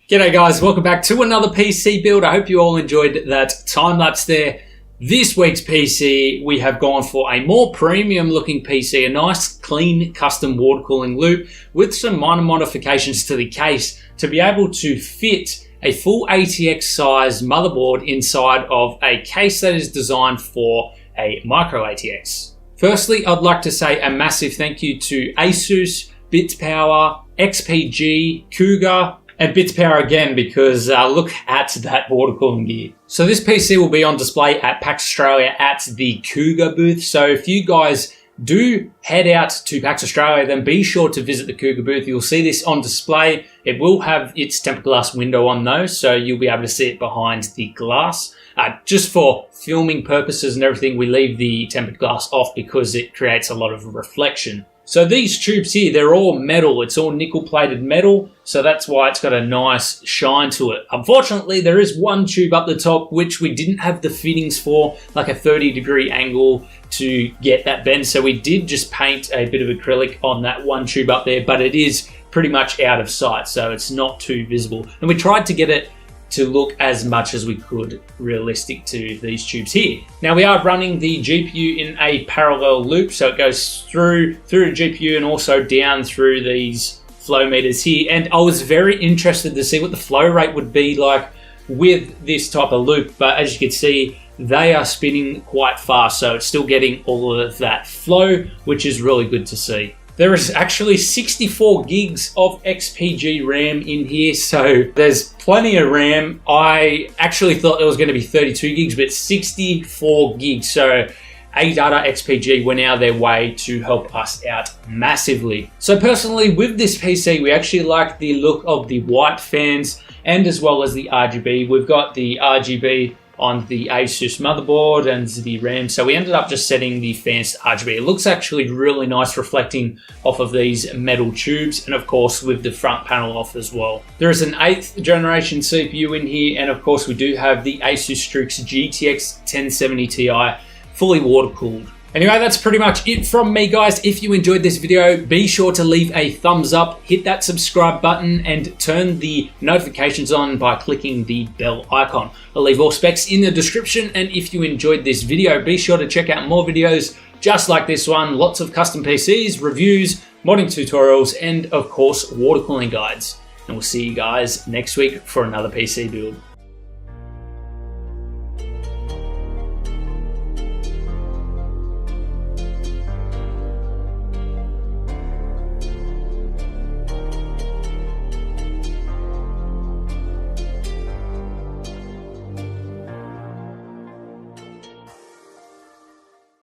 G'day guys, welcome back to another PC build. I hope you all enjoyed that time lapse there. This week's PC, we have gone for a more premium looking PC, a nice clean custom water cooling loop with some minor modifications to the case to be able to fit a full ATX size motherboard inside of a case that is designed for a micro ATX. Firstly, I'd like to say a massive thank you to Asus, BitsPower, XPG, Cougar, and BitsPower again, because look at that water cooling gear. So this PC will be on display at PAX Australia at the Cougar booth. So if you guys do head out to PAX Australia, then be sure to visit the Cougar booth. You'll see this on display. It will have its tempered glass window on though, so you'll be able to see it behind the glass. Just for filming purposes and everything, we leave the tempered glass off because it creates a lot of reflection. So these tubes here, they're all metal. It's all nickel-plated metal, so that's why it's got a nice shine to it. Unfortunately, there is one tube up the top which we didn't have the fittings for, like a 30-degree angle to get that bend. So we did just paint a bit of acrylic on that one tube up there, but it is pretty much out of sight, so it's not too visible. And we tried to get it to look as much as we could realistic to these tubes here. Now we are running the GPU in a parallel loop, so it goes through the GPU and also down through these flow meters here. And I was very interested to see what the flow rate would be like with this type of loop, but as you can see, they are spinning quite fast, so it's still getting all of that flow, which is really good to see. There is actually 64 gigs of XPG RAM in here, so there's plenty of RAM. I actually thought there was going to be 32 gigs, but 64 gigs. So ADATA XPG went out of their way to help us out massively. So personally, with this PC, we actually like the look of the white fans and as well as the RGB. We've got the RGB on the Asus motherboard and the RAM. So we ended up just setting the fans to RGB. It looks actually really nice reflecting off of these metal tubes, and of course with the front panel off as well. There is an 8th generation CPU in here, and of course we do have the Asus Strix GTX 1070 Ti fully water cooled. Anyway, that's pretty much it from me, guys. If you enjoyed this video, be sure to leave a thumbs up, hit that subscribe button, and turn the notifications on by clicking the bell icon. I'll leave all specs in the description, and if you enjoyed this video, be sure to check out more videos just like this one. Lots of custom PCs, reviews, modding tutorials, and of course, water cooling guides. And we'll see you guys next week for another PC build.